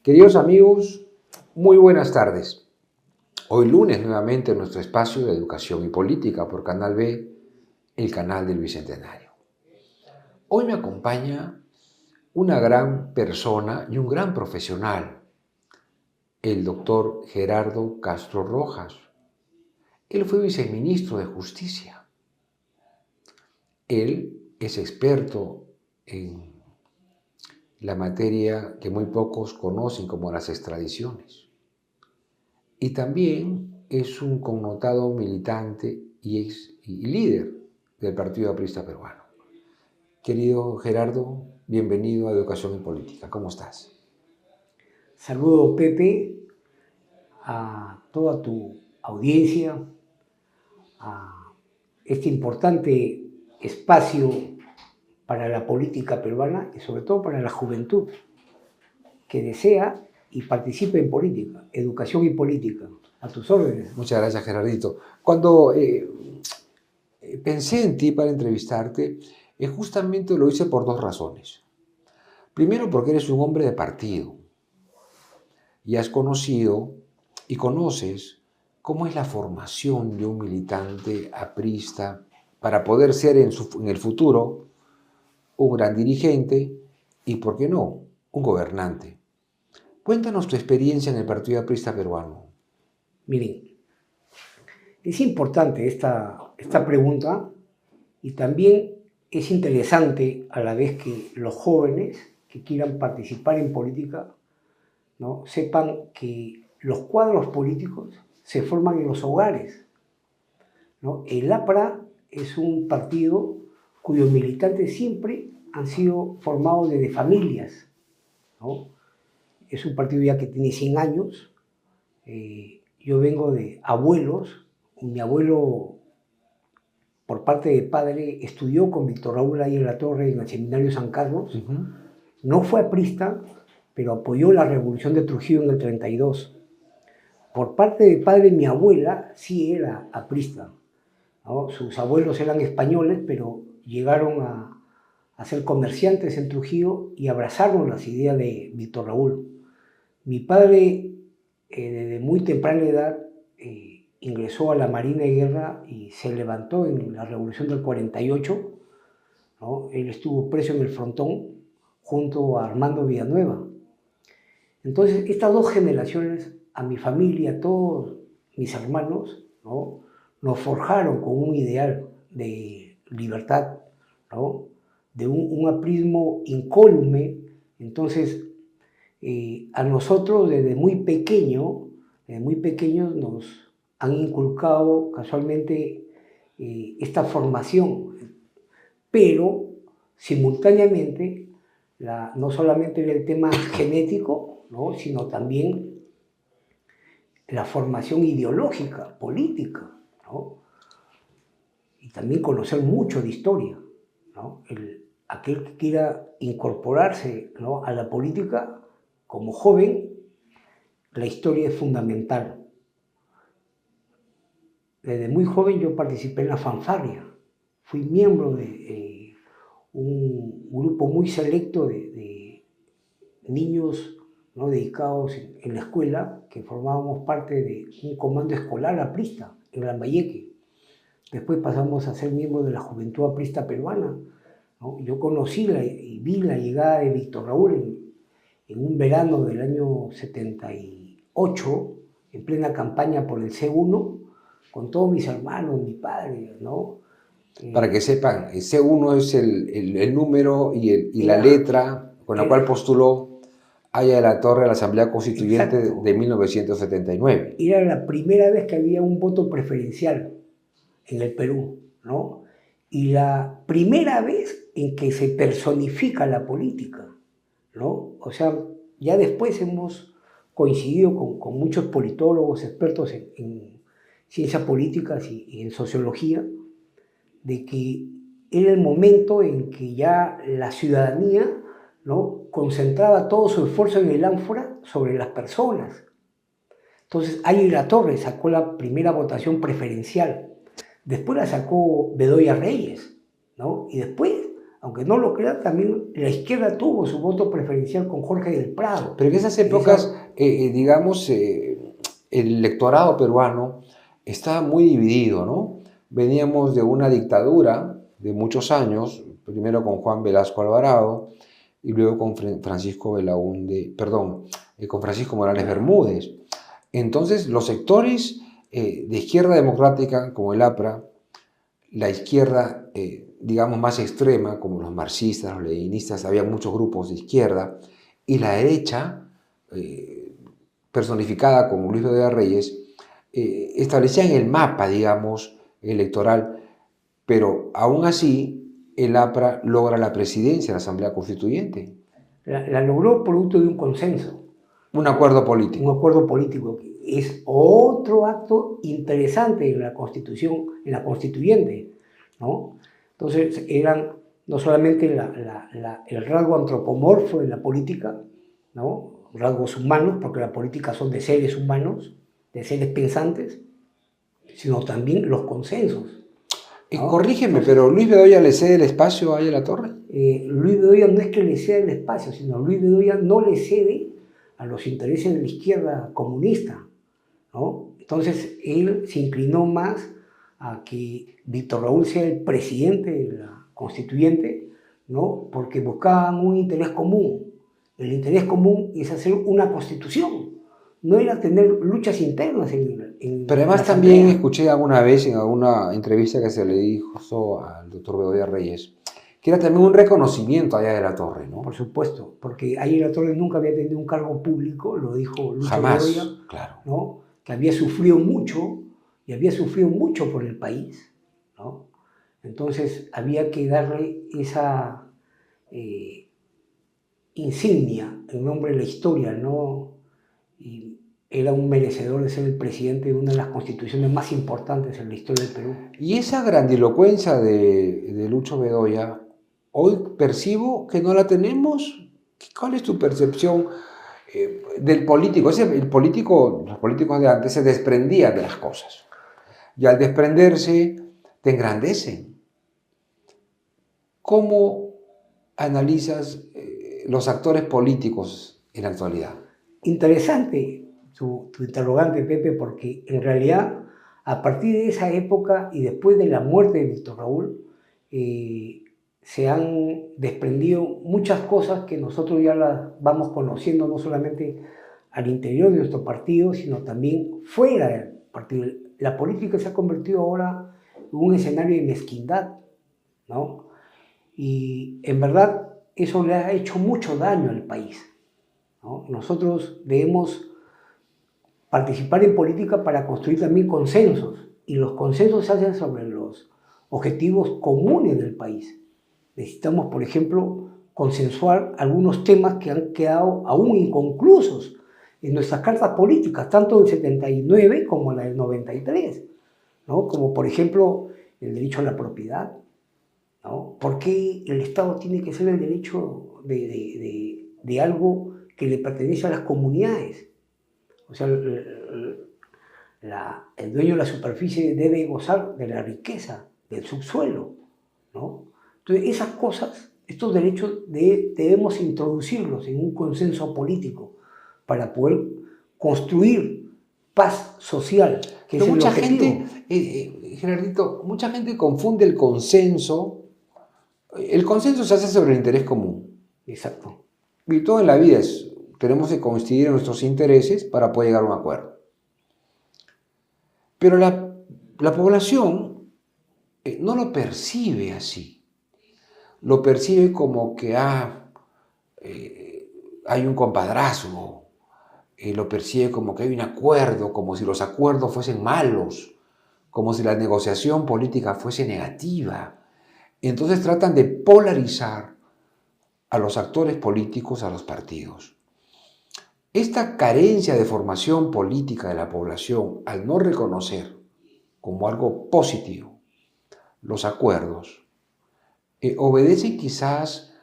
Queridos amigos, muy buenas tardes. Hoy lunes nuevamente en nuestro espacio de Educación y Política por Canal B, el canal del Bicentenario. Hoy me acompaña una gran persona y un gran profesional, el doctor Gerardo Castro Rojas. Él fue viceministro de Justicia. Él es experto en la materia que muy pocos conocen como las extradiciones. Y también es un connotado militante y líder del Partido Aprista Peruano. Querido Gerardo, bienvenido a Educación y Política. ¿Cómo estás? Saludo, Pepe, a toda tu audiencia, a este importante espacio para la política peruana y sobre todo para la juventud que desea y participe en política, educación y política. A tus órdenes. Muchas gracias, Gerardito. Cuando pensé en ti para entrevistarte, justamente lo hice por dos razones. Primero, porque eres un hombre de partido y has conocido y conoces cómo es la formación de un militante aprista para poder ser en el futuro un gran dirigente y, ¿por qué no?, un gobernante. Cuéntanos tu experiencia en el Partido Aprista Peruano. Miren, es importante esta pregunta y también es interesante a la vez que los jóvenes que quieran participar en política, ¿no?, sepan que los cuadros políticos se forman en los hogares, ¿no? El APRA es un partido cuyos militantes siempre han sido formados desde familias, ¿no? Es un partido ya que tiene 100 años. Yo vengo de abuelos. Mi abuelo, por parte de padre, estudió con Víctor Raúl ahí en la Torre, en el Seminario San Carlos. No fue aprista, pero apoyó la revolución de Trujillo en el 32. Por parte de padre, mi abuela sí era aprista, ¿no? Sus abuelos eran españoles, pero llegaron a ser comerciantes en Trujillo y abrazaron las ideas de Víctor Raúl. Mi padre, desde muy temprana edad, ingresó a la Marina de Guerra y se levantó en la Revolución del 48, ¿no? Él estuvo preso en el Frontón junto a Armando Villanueva. Entonces, estas dos generaciones, a mi familia, a todos mis hermanos, ¿no?, nos forjaron con un ideal de libertad, ¿no?, de un aprismo incólume. Entonces, a nosotros desde muy pequeños nos han inculcado casualmente esta formación, pero simultáneamente no solamente era el tema genético, ¿no?, sino también la formación ideológica, política, ¿no?, y también conocer mucho de historia, ¿no? Aquel que quiera incorporarse, ¿no?, a la política como joven, la historia es fundamental. Desde muy joven yo participé en la fanfarria, fui miembro de un grupo muy selecto de niños, ¿no?, dedicados en la escuela, que formábamos parte de un comando escolar aprista en Lambayeque. Después pasamos a ser miembros de la Juventud Aprista Peruana, ¿no? Yo conocí y vi la llegada de Víctor Raúl en un verano del año 78, en plena campaña por el C1, con todos mis hermanos, mi padre, ¿no? Para que sepan, el C1 es el número y la letra con la cual postuló Haya de la Torre a la Asamblea Constituyente. Exacto. De 1979. Era la primera vez que había un voto preferencial en el Perú, ¿no? Y la primera vez en que se personifica la política, ¿no? O sea, ya después hemos coincidido con muchos politólogos, expertos en ciencias políticas y en sociología, de que era el momento en que ya la ciudadanía, ¿no?, concentraba todo su esfuerzo en el ánfora sobre las personas. Entonces, Haya de la Torre sacó la primera votación preferencial. Después la sacó Bedoya Reyes, ¿no? Y después aunque no lo crea, también la izquierda tuvo su voto preferencial con Jorge del Prado. Pero en esas épocas, digamos, el electorado peruano estaba muy dividido, ¿no? Veníamos de una dictadura de muchos años, primero con Juan Velasco Alvarado y luego con Francisco Belaúnde, perdón, con Francisco Morales Bermúdez. Entonces, los sectores de izquierda democrática, como el APRA, la izquierda, digamos, más extrema, como los marxistas, los leninistas, había muchos grupos de izquierda, y la derecha, personificada como Luis Bedoya Reyes, establecían el mapa, digamos, electoral, pero aún así el APRA logra la presidencia de la Asamblea Constituyente. La logró producto de un consenso. Un acuerdo político. Un acuerdo político. Es otro acto interesante en la Constitución, en la Constituyente, ¿no? Entonces, eran no solamente el rasgo antropomorfo de la política, ¿no? Rasgos humanos, porque la política son de seres humanos, de seres pensantes, sino también los consensos, ¿no? Corrígeme, pero ¿Luis Bedoya le cede el espacio a Latorre? Luis Bedoya no es que le ceda el espacio, sino Luis Bedoya no le cede a los intereses de la izquierda comunista, ¿no? Entonces él se inclinó más a que Víctor Raúl sea el presidente de la constituyente, ¿no? Porque buscaban un interés común. El interés común es hacer una constitución, no era tener luchas internas en Pero además también escuché alguna vez en alguna entrevista que se le dijo al doctor Bedoya Reyes, que era también un reconocimiento allá de Latorre, ¿no? Por supuesto, porque ahí Latorre nunca había tenido un cargo público, lo dijo Lucho Bedoya, claro, ¿no? Que había sufrido mucho, y había sufrido mucho por el país, ¿no? Entonces había que darle esa insignia en nombre de la historia, ¿no? Y era un merecedor de ser el presidente de una de las constituciones más importantes en la historia del Perú. Y esa grandilocuencia de Lucho Bedoya, hoy percibo que no la tenemos. ¿Cuál es tu percepción del político? Los políticos de antes se desprendían de las cosas. Y al desprenderse, te engrandecen. ¿Cómo analizas los actores políticos en la actualidad? Interesante tu interrogante, Pepe, porque en realidad, a partir de esa época y después de la muerte de Víctor Raúl, se han desprendido muchas cosas que nosotros ya las vamos conociendo, no solamente al interior de nuestro partido, sino también fuera del partido. La política se ha convertido ahora en un escenario de mezquindad, ¿no? Y en verdad eso le ha hecho mucho daño al país, ¿no? Nosotros debemos participar en política para construir también consensos, y los consensos se hacen sobre los objetivos comunes del país. Necesitamos, por ejemplo, consensuar algunos temas que han quedado aún inconclusos en nuestras cartas políticas, tanto del 79 como la del 93, ¿no? Como por ejemplo el derecho a la propiedad, ¿no? ¿Por qué el Estado tiene que ser el derecho de algo que le pertenece a las comunidades? O sea, el dueño de la superficie debe gozar de la riqueza, del subsuelo, ¿no? Entonces, esas cosas, estos derechos debemos introducirlos en un consenso político para poder construir paz social, que es el mucha objetivo. gente, Gerardito, mucha gente confunde el consenso. El consenso se hace sobre el interés común. Exacto. Y todo en la vida tenemos que coincidir en nuestros intereses para poder llegar a un acuerdo. Pero la población no lo percibe así. Lo percibe como que hay un compadrazgo. Lo percibe como que hay un acuerdo, como si los acuerdos fuesen malos, como si la negociación política fuese negativa. Entonces tratan de polarizar a los actores políticos, a los partidos. Esta carencia de formación política de la población, al no reconocer como algo positivo los acuerdos, obedece quizás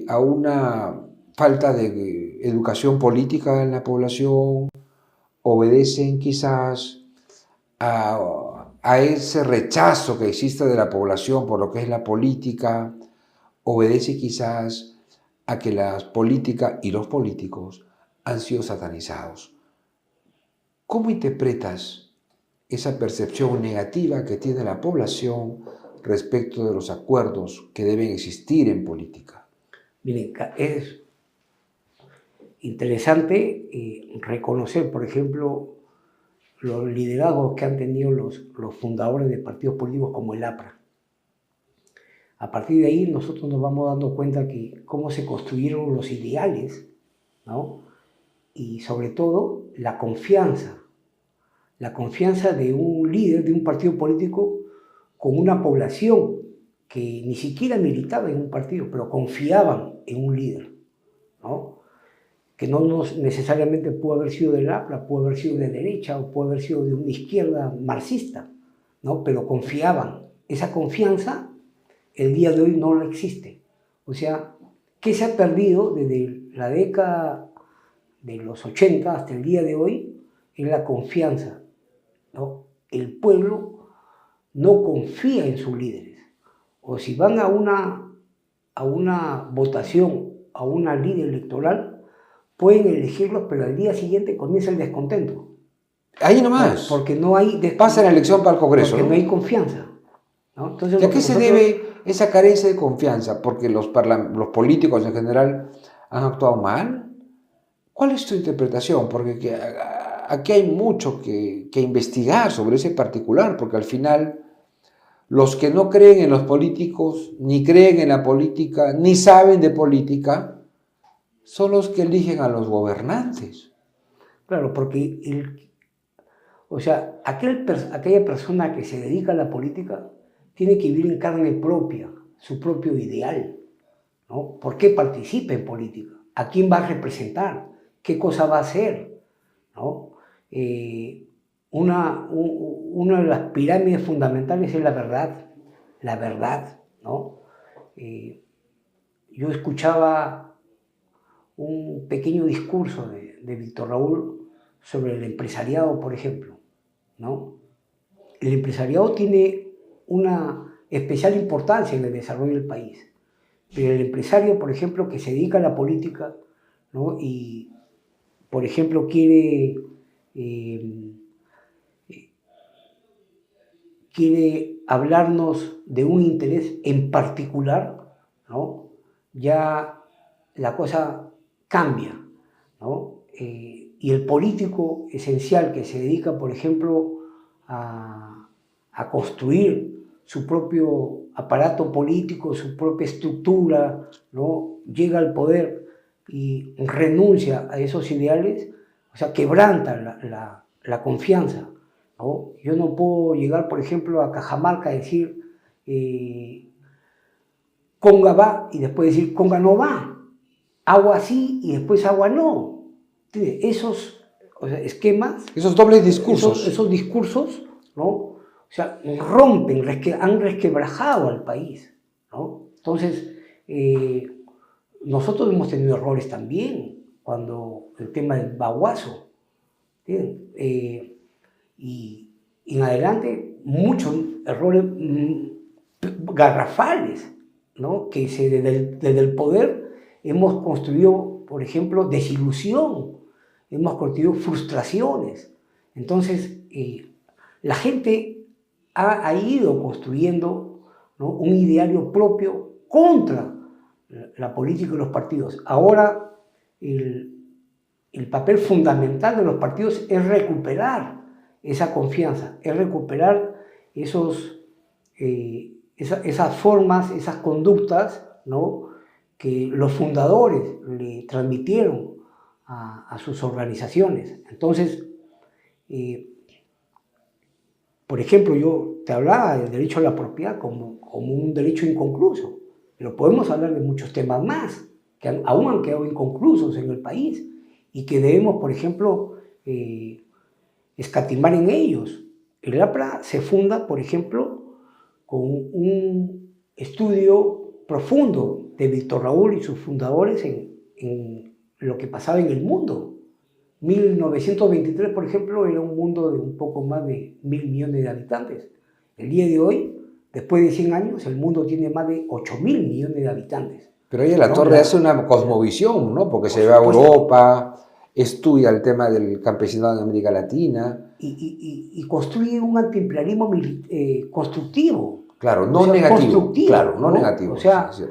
a una falta de educación política en la población, obedecen quizás a ese rechazo que existe de la población por lo que es la política, obedece quizás a que la política y los políticos han sido satanizados. ¿Cómo interpretas esa percepción negativa que tiene la población respecto de los acuerdos que deben existir en política? Miren, es interesante reconocer, por ejemplo, los liderazgos que han tenido los fundadores de partidos políticos como el APRA. A partir de ahí nosotros nos vamos dando cuenta que cómo se construyeron los ideales, ¿no? Y sobre todo la confianza de un líder de un partido político con una población que ni siquiera militaba en un partido, pero confiaban en un líder, ¿no? Que no necesariamente puede haber sido del APRA, puede haber sido de derecha o puede haber sido de una izquierda marxista, ¿no? Pero confiaban. Esa confianza el día de hoy no la existe. O sea, ¿qué se ha perdido desde la década de los 80 hasta el día de hoy? Es la confianza, ¿no? El pueblo no confía en sus líderes. O si van a una votación, a una líder electoral, pueden elegirlos, pero al día siguiente comienza el descontento. Ahí nomás. Porque no hay... Pasa la elección para el Congreso, porque ¿no? no hay confianza, ¿no? Entonces, ¿Y a qué se debe esa carencia de confianza? ¿Porque los políticos en general han actuado mal? ¿Cuál es tu interpretación? Porque aquí hay mucho que investigar sobre ese particular, porque al final los que no creen en los políticos, ni creen en la política, ni saben de política, son los que eligen a los gobernantes. Claro, porque aquella persona que se dedica a la política tiene que vivir en carne propia su propio ideal, ¿no? ¿Por qué participa en política? ¿A quién va a representar? ¿Qué cosa va a hacer? ¿No? Una de las pirámides fundamentales es la verdad, ¿no? Yo escuchaba un pequeño discurso de Víctor Raúl sobre el empresariado, por ejemplo, ¿no? El empresariado tiene una especial importancia en el desarrollo del país, pero el empresario, por ejemplo, que se dedica a la política, ¿no? Y, por ejemplo, quiere hablarnos de un interés en particular, ¿no? Ya la cosa cambia, ¿no? Y el político esencial que se dedica, por ejemplo, a construir su propio aparato político, su propia estructura, ¿no? Llega al poder y renuncia a esos ideales, o sea, quebranta la confianza, ¿no? Yo no puedo llegar, por ejemplo, a Cajamarca y decir Conga va y después decir Conga no va, agua sí y después agua no. Esos esquemas, esos dobles discursos, esos discursos, ¿no? O sea, rompen, han resquebrajado al país, ¿no? Entonces, nosotros hemos tenido errores también, cuando el tema del baguazo, y en adelante muchos errores garrafales, ¿no? Que desde el poder hemos construido, por ejemplo, desilusión, hemos construido frustraciones. Entonces, la gente ha ido construyendo, ¿no? Un ideario propio contra la política y los partidos. Ahora, el papel fundamental de los partidos es recuperar esa confianza, es recuperar esas formas, esas conductas, ¿no? Que los fundadores le transmitieron a sus organizaciones. Entonces, por ejemplo, yo te hablaba del derecho a la propiedad como un derecho inconcluso, pero podemos hablar de muchos temas más que aún han quedado inconclusos en el país y que debemos, por ejemplo, escatimar en ellos. El APRA se funda, por ejemplo, con un estudio profundo de Víctor Raúl y sus fundadores en lo que pasaba en el mundo. 1923, por ejemplo, era un mundo de un poco más de 1.000 millones de habitantes. El día de hoy Después de 100 años, el mundo tiene más de 8.000 millones de habitantes. Pero ahí la torre hace una cosmovisión, ¿no? Porque se va a Europa, estudia el tema del campesinado en América Latina. Y construye un antiimperialismo constructivo. Claro, no negativo. Constructivo, claro, no negativo. O sea, sí.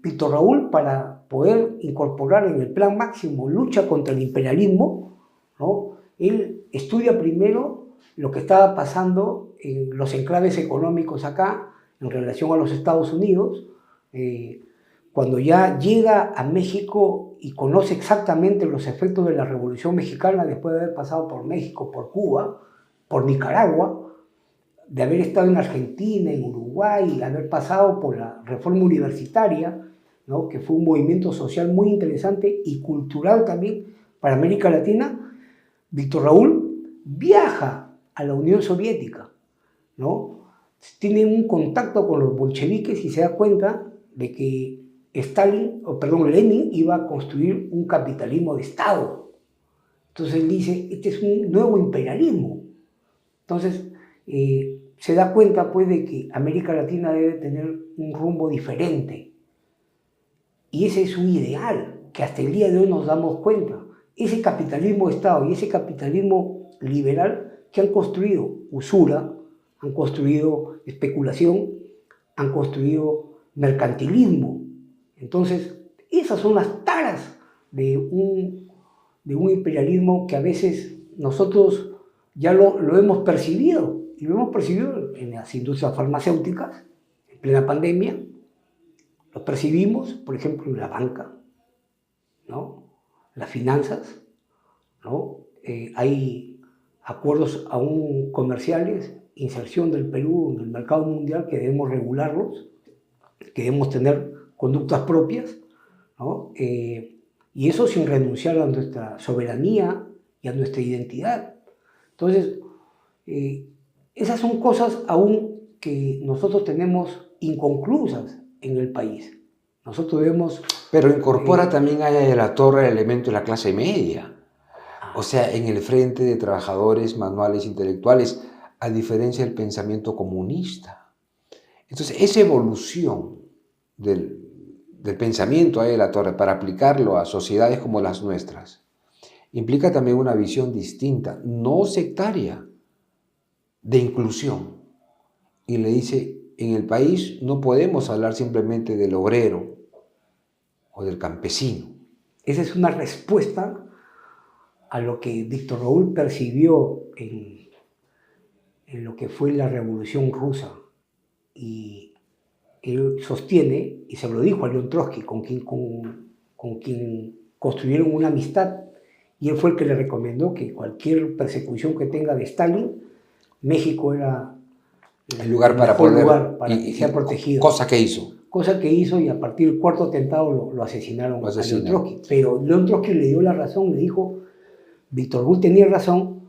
Víctor Raúl, para poder incorporar en el plan máximo lucha contra el imperialismo, ¿no? Él estudia primero lo que estaba pasando en los enclaves económicos acá, en relación a los Estados Unidos. Cuando ya llega a México y conoce exactamente los efectos de la Revolución Mexicana, después de haber pasado por México, por Cuba, por Nicaragua, de haber estado en Argentina, en Uruguay, haber pasado por la reforma universitaria, ¿no? Que fue un movimiento social muy interesante y cultural también para América Latina. Víctor Raúl viaja a la Unión Soviética, ¿no? Tiene un contacto con los bolcheviques y se da cuenta de que Lenin iba a construir un capitalismo de Estado. Entonces él dice, este es un nuevo imperialismo. Entonces se da cuenta pues de que América Latina debe tener un rumbo diferente. Y ese es un ideal que hasta el día de hoy nos damos cuenta. Ese capitalismo de Estado y ese capitalismo liberal que han construido usura, han construido especulación, han construido mercantilismo. Entonces, esas son las taras de un imperialismo que a veces nosotros ya lo hemos percibido. Y lo hemos percibido en las industrias farmacéuticas, en plena pandemia. Lo percibimos, por ejemplo, en la banca, ¿no? Las finanzas, ¿no? Hay acuerdos aún comerciales, inserción del Perú en el mercado mundial que debemos regularlos, que debemos tener conductas propias, ¿no? Y eso sin renunciar a nuestra soberanía y a nuestra identidad. Entonces, esas son cosas aún que nosotros tenemos inconclusas en el país. Nosotros debemos... Pero incorpora también a la torre el elemento de la clase media. O sea, en el frente de trabajadores manuales intelectuales, a diferencia del pensamiento comunista. Entonces, esa evolución del pensamiento de la torre para aplicarlo a sociedades como las nuestras, implica también una visión distinta, no sectaria, de inclusión. Y le dice, en el país no podemos hablar simplemente del obrero o del campesino. Esa es una respuesta a lo que Víctor Raúl percibió en lo que fue la Revolución Rusa. Y él sostiene, y se lo dijo a León Trotsky, con quien construyeron una amistad, y él fue el que le recomendó que cualquier persecución que tenga de Stalin, México era el lugar para poder que sea protegido. Cosa que hizo, y a partir del cuarto atentado lo asesinaron a León Trotsky. Pero León Trotsky le dio la razón, le dijo, Víctor Raúl tenía razón.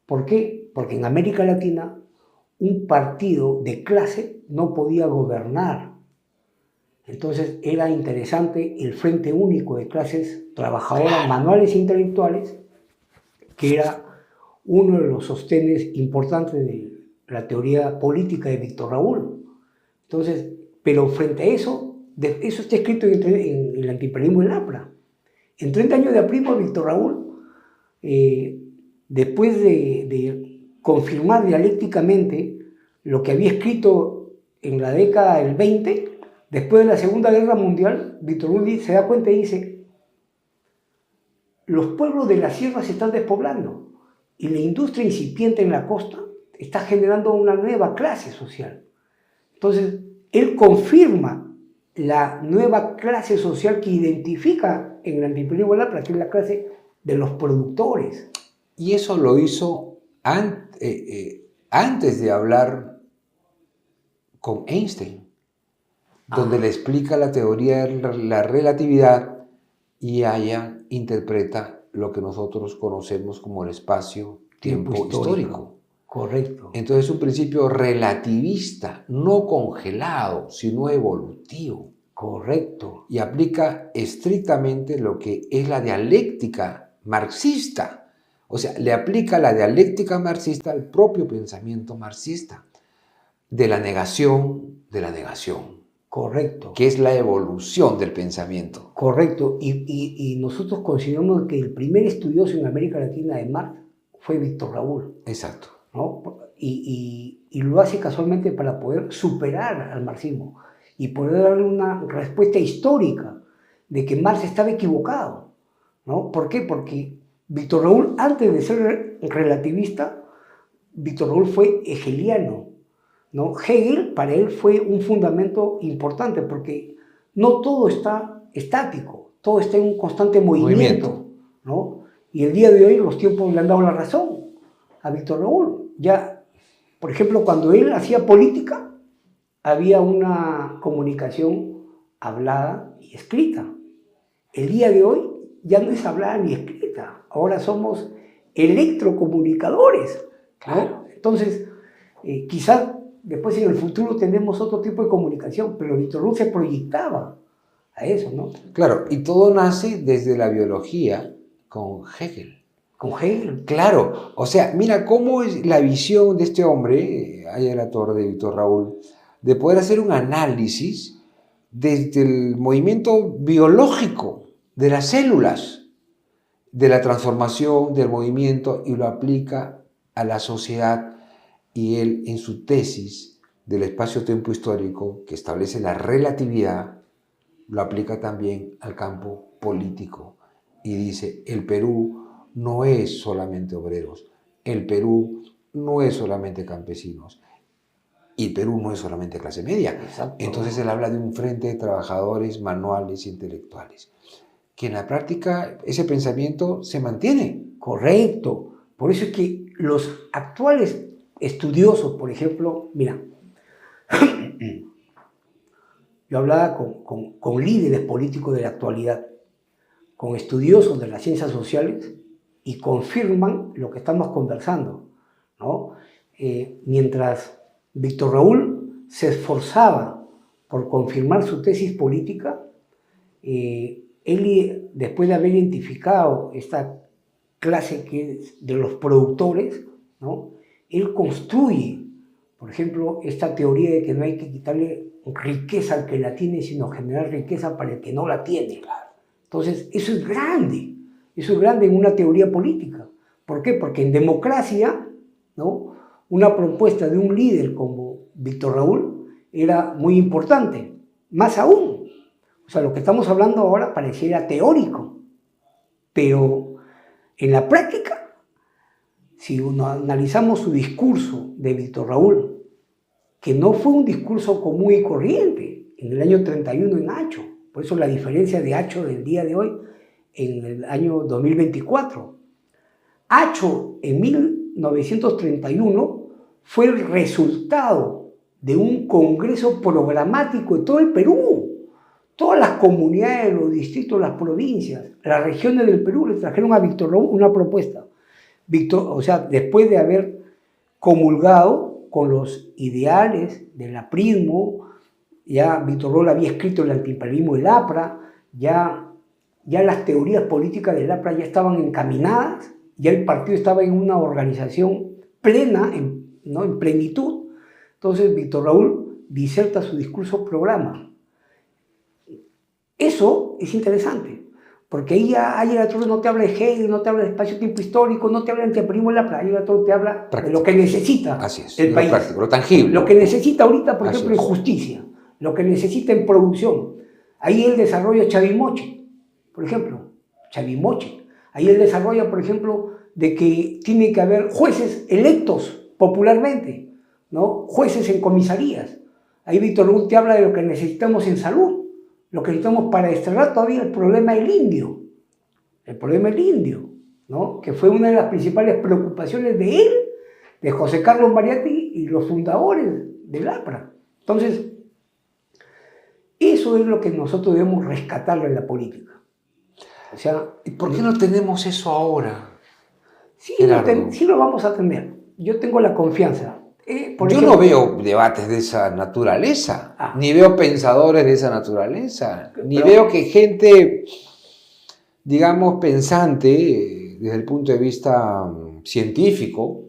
¿Por qué? Porque en América Latina un partido de clase no podía gobernar. Entonces era interesante el Frente Único de Clases Trabajadoras, Manuales e Intelectuales, que era uno de los sostenes importantes de la teoría política de Víctor Raúl. Entonces, pero frente a eso, eso está escrito en el antiimperialismo en APRA. En 30 años de aprismo, Víctor Raúl, después de confirmar dialécticamente lo que había escrito en la década del 20, después de la Segunda Guerra Mundial, Víctor Raúl se da cuenta y dice, los pueblos de la sierra se están despoblando y la industria incipiente en la costa está generando una nueva clase social. Entonces, él confirma la nueva clase social que identifica en el antiimperialismo de APRA, que es la clase de los productores. Y eso lo hizo antes de hablar con Einstein, donde le explica la teoría de la relatividad y ella interpreta lo que nosotros conocemos como el espacio-tiempo histórico. Correcto. Entonces es un principio relativista, no congelado, sino evolutivo. Correcto. Y aplica estrictamente lo que es la dialéctica marxista. O sea, le aplica la dialéctica marxista al propio pensamiento marxista. de la negación de la negación. Correcto. Que es la evolución del pensamiento. Correcto. Y nosotros consideramos que el primer estudioso en América Latina de Marx fue Víctor Raúl. Exacto. ¿No? Y lo hace casualmente para poder superar al marxismo y poder darle una respuesta histórica de que Marx estaba equivocado, ¿no? ¿Por qué? Porque Víctor Raúl, antes de ser relativista, Víctor Raúl fue hegeliano, ¿no? Hegel, para él, fue un fundamento importante porque no todo está estático, todo está en un constante movimiento. ¿No? Y el día de hoy los tiempos le han dado la razón a Víctor Raúl. Ya, por ejemplo, cuando él hacía política, había una comunicación hablada y escrita. El día de hoy ya no es hablada ni escrita, ahora somos electrocomunicadores, ¿no? Claro. Entonces, quizás después en el futuro tendremos otro tipo de comunicación, pero Víctor Raúl se proyectaba a eso, ¿no? Claro, y todo nace desde la biología con Hegel. Con Hegel. Claro, o sea, mira cómo es la visión de este hombre, ahí el autor de Víctor Raúl, de poder hacer un análisis desde el movimiento biológico de las células, de la transformación del movimiento, y lo aplica a la sociedad. Y él, en su tesis del espacio-tiempo histórico, que establece la relatividad, lo aplica también al campo político. Y dice, el Perú no es solamente obreros, el Perú no es solamente campesinos, y el Perú no es solamente clase media. Exacto. Entonces él habla de un frente de trabajadores manuales e intelectuales, que en la práctica ese pensamiento se mantiene. Correcto. Por eso es que los actuales estudiosos, por ejemplo, mira, yo hablaba con líderes políticos de la actualidad, con estudiosos de las ciencias sociales, y confirman lo que estamos conversando, ¿no? Mientras Víctor Raúl se esforzaba por confirmar su tesis política, él, después de haber identificado esta clase que es de los productores, ¿no? Él construye, por ejemplo, esta teoría de que no hay que quitarle riqueza al que la tiene, sino generar riqueza para el que no la tiene. Entonces, eso es grande en una teoría política. ¿Por qué? Porque en democracia, ¿no?, una propuesta de un líder como Víctor Raúl era muy importante, más aún. O sea, lo que estamos hablando ahora pareciera teórico, pero en la práctica, si analizamos su discurso de Víctor Raúl, que no fue un discurso común y corriente en el año 31 en Hacho, por eso la diferencia de Hacho del día de hoy en el año 2024. Hacho en 1931 fue el resultado de un congreso programático de todo el Perú. Todas las comunidades, los distritos, las provincias, las regiones del Perú le trajeron a Víctor Raúl una propuesta. O sea, después de haber comulgado con los ideales del aprismo, ya Víctor Raúl había escrito el antiimperialismo del APRA, ya las teorías políticas del APRA ya estaban encaminadas, ya el partido estaba en una organización plena, ¿no?, en plenitud. Entonces Víctor Raúl diserta su discurso programa. Eso es interesante, porque ahí el otro no te habla de Hegel, no te habla de espacio-tiempo histórico, no te habla del antiimperialismo del APRA, ahí el otro te habla práctico, de lo que necesita el país. Práctico, lo tangible. Lo que necesita ahorita, por ejemplo, en justicia, lo que necesita en producción. Ahí él desarrolla Chavimoche, por ejemplo, Chavimoche. Ahí él desarrolla, por ejemplo, de que tiene que haber jueces electos popularmente, ¿no?, jueces en comisarías. Ahí Víctor Raúl te habla de lo que necesitamos en salud, lo que necesitamos para desterrar todavía el problema del indio, ¿no?, que fue una de las principales preocupaciones de él, de José Carlos Mariátegui y los fundadores del APRA. Entonces, eso es lo que nosotros debemos rescatarlo en la política. O sea, ¿y por qué no tenemos eso ahora? Sí, lo vamos a tener. Yo tengo la confianza. Yo no veo debates de esa naturaleza, ni veo pensadores de esa naturaleza, ni veo que gente, digamos, pensante desde el punto de vista científico,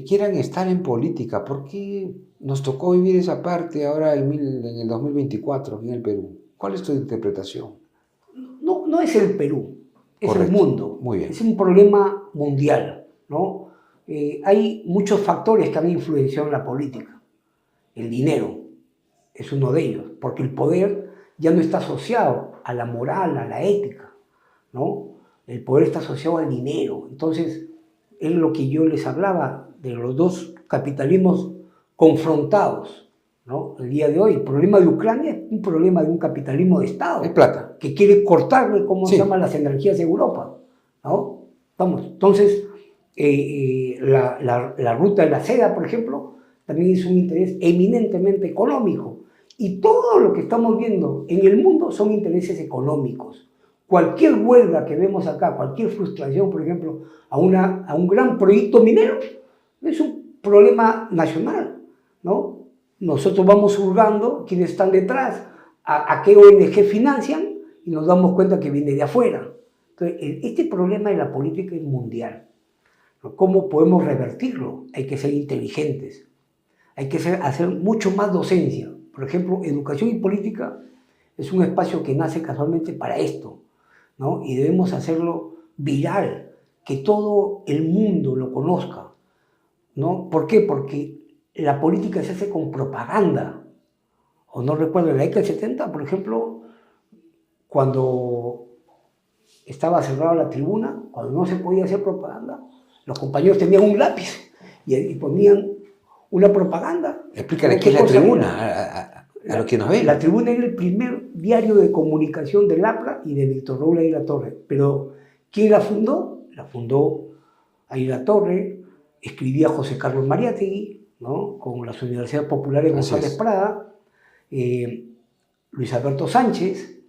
quieran estar en política. ¿Por qué nos tocó vivir esa parte ahora en el 2024 aquí en el Perú? ¿Cuál es tu interpretación? No, no es el Perú, es Correcto. el mundo. Muy bien. Es un problema mundial, ¿no? Hay muchos factores que han influenciado en la política. El dinero es uno de ellos, porque el poder ya no está asociado a la moral, a la ética, ¿no? El poder está asociado al dinero. Entonces, es lo que yo les hablaba de los dos capitalismos confrontados, ¿no? El día de hoy, el problema de Ucrania es un problema de un capitalismo de Estado. Es plata. Que quiere cortarle, ¿cómo Sí. se llaman las energías de Europa? ¿No? Vamos, entonces, la ruta de la seda, por ejemplo, también es un interés eminentemente económico. Y todo lo que estamos viendo en el mundo son intereses económicos. Cualquier huelga que vemos acá, cualquier frustración, por ejemplo, a un gran proyecto minero, es un problema nacional, ¿no? Nosotros vamos hurgando quiénes están detrás, a qué ONG financian, y nos damos cuenta que viene de afuera. Entonces, este problema de la política es mundial. ¿Cómo podemos revertirlo? Hay que ser inteligentes. Hay que hacer mucho más docencia. Por ejemplo, educación y política es un espacio que nace casualmente para esto, ¿no? Y debemos hacerlo viral, que todo el mundo lo conozca, ¿no? ¿Por qué? Porque la política se hace con propaganda. O no recuerdo, en la década del 70, por ejemplo, cuando estaba cerrada la tribuna, cuando no se podía hacer propaganda, los compañeros tenían un lápiz y ponían una propaganda. Explícale qué es la tribuna a los que nos ven. La tribuna era el primer diario de comunicación del APRA y de Víctor Raúl Aguirre Torre. Pero, ¿quién la fundó? La fundó Aguirre Torre, escribía José Carlos Mariátegui, ¿no? Con las universidades populares González Prada, Luis Alberto Sánchez,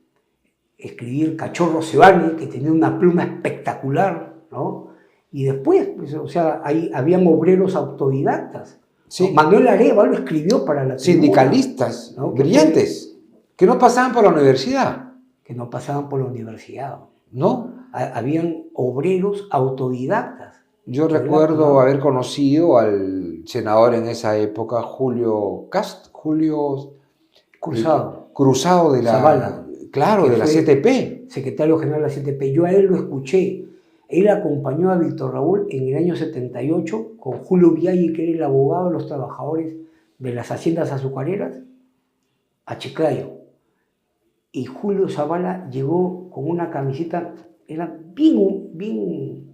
escribía el Cachorro Sebani, que tenía una pluma espectacular, ¿no? Y después, pues, o sea, habían obreros autodidactas. Sí. ¿No? Manuel Arévalo escribió para la tribuna, sindicalistas, ¿no? Brillantes, que no pasaban por la universidad. Que no pasaban por la universidad. ¿No? Habían obreros autodidactas. Yo recuerdo haber conocido al senador en esa época, Julio Cruzado de la Zavala, claro, de la CTP. Secretario general de la CTP. Yo a él lo escuché. Él acompañó a Víctor Raúl en el año 78 con Julio Vialli, que era el abogado de los trabajadores de las haciendas azucareras, a Chiclayo. Y Julio Zavala llegó con una camiseta, era bien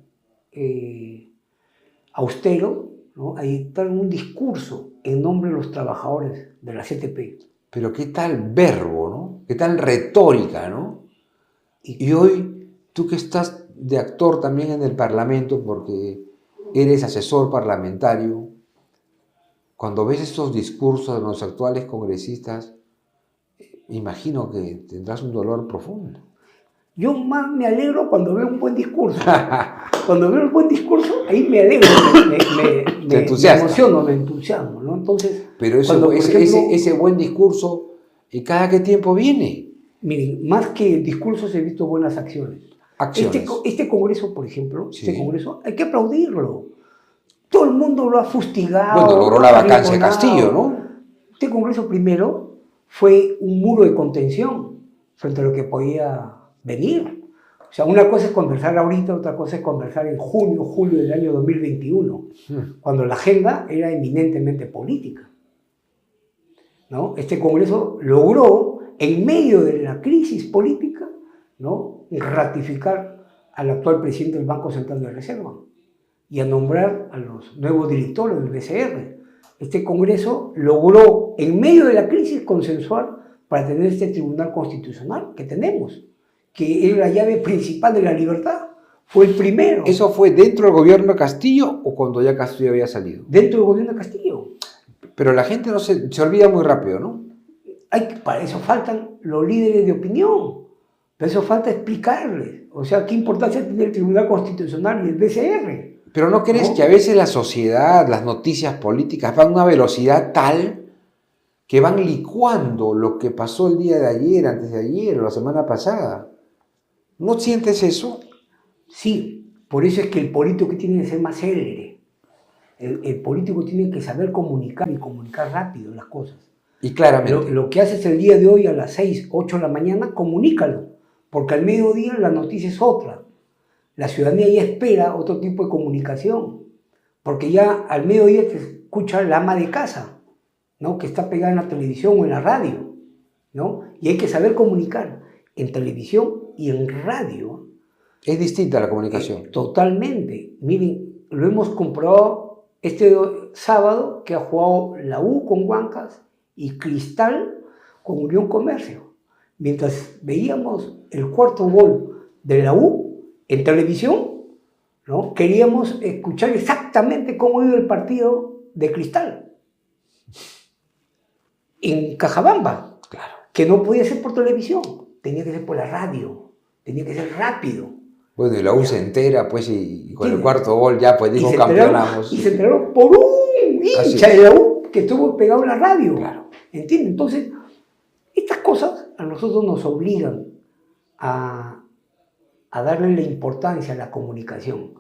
austero, ¿no? A dictar un discurso en nombre de los trabajadores de la CTP. Pero qué tal verbo, ¿no? Qué tal retórica, ¿no? Y hoy, tú que estás de actor también en el Parlamento, porque eres asesor parlamentario, cuando ves estos discursos de los actuales congresistas, imagino que tendrás un dolor profundo. Yo más me alegro cuando veo un buen discurso. Cuando veo un buen discurso, ahí me alegro, me emociono, me entusiasmo, ¿no? Entonces, pero eso, cuando, ese buen discurso, ¿y cada qué tiempo viene? Miren, más que discursos he visto buenas acciones. Este congreso, por ejemplo, sí. Este congreso hay que aplaudirlo. Todo el mundo lo ha fustigado. Bueno, logró la vacancia de Castillo, ¿no? Este congreso primero fue un muro de contención frente a lo que podía venir. O sea, una cosa es conversar ahorita, otra cosa es conversar en junio, julio del año 2021, cuando la agenda era eminentemente política, ¿no? Este congreso logró, en medio de la crisis política, ¿no?, ratificar al actual presidente del Banco Central de Reserva y a nombrar a los nuevos directores del BCR. Este Congreso logró, en medio de la crisis, consensuar para tener este Tribunal Constitucional que tenemos, que es la llave principal de la libertad. Fue el primero. ¿Eso fue dentro del gobierno de Castillo o cuando ya Castillo había salido? Dentro del gobierno de Castillo. Pero la gente no se olvida muy rápido, ¿no? Para eso faltan los líderes de opinión. Para eso falta explicarles. O sea, ¿qué importancia tiene el Tribunal Constitucional y el BCR? Pero ¿no crees que a veces la sociedad, las noticias políticas van a una velocidad tal que van licuando lo que pasó el día de ayer, antes de ayer o la semana pasada? ¿No sientes eso? Sí, por eso es que el político tiene que ser más célere. El político tiene que saber comunicar y comunicar rápido las cosas. Y claramente. Lo que haces el día de hoy a las 6, 8 de la mañana, comunícalo, porque al mediodía la noticia es otra. La ciudadanía ya espera otro tipo de comunicación, porque ya al mediodía te escucha la ama de casa, ¿no? Que está pegada en la televisión o en la radio, ¿no? Y hay que saber comunicar en televisión y en radio. Es distinta la comunicación. Totalmente. Miren, lo hemos comprobado este sábado que ha jugado la U con Huancas y Cristal con Unión Comercio. Mientras veíamos el cuarto gol de la U en televisión, ¿no? Queríamos escuchar exactamente cómo iba el partido de Cristal en Cajabamba, Claro. que no podía ser por televisión, tenía que ser por la radio, tenía que ser rápido. Bueno, y la U se entera, pues, y con el ¿Entiendes? cuarto gol ya, pues, dijo campeonamos. Y se enteraron por un hincha de la U que estuvo pegado en la radio. Claro. ¿Entiendes? Entonces, estas cosas a nosotros nos obligan a darle la importancia a la comunicación,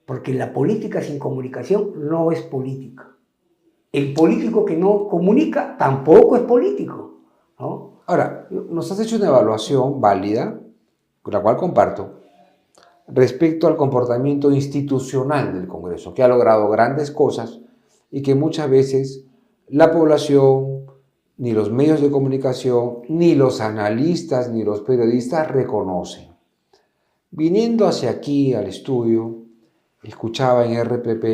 porque la política sin comunicación no es política. El político que no comunica tampoco es político, ¿no? Ahora, nos has hecho una evaluación válida, con la cual comparto, respecto al comportamiento institucional del Congreso, que ha logrado grandes cosas y que muchas veces la población, ni los medios de comunicación, ni los analistas, ni los periodistas reconocen. Viniendo hacia aquí al estudio, escuchaba en RPP,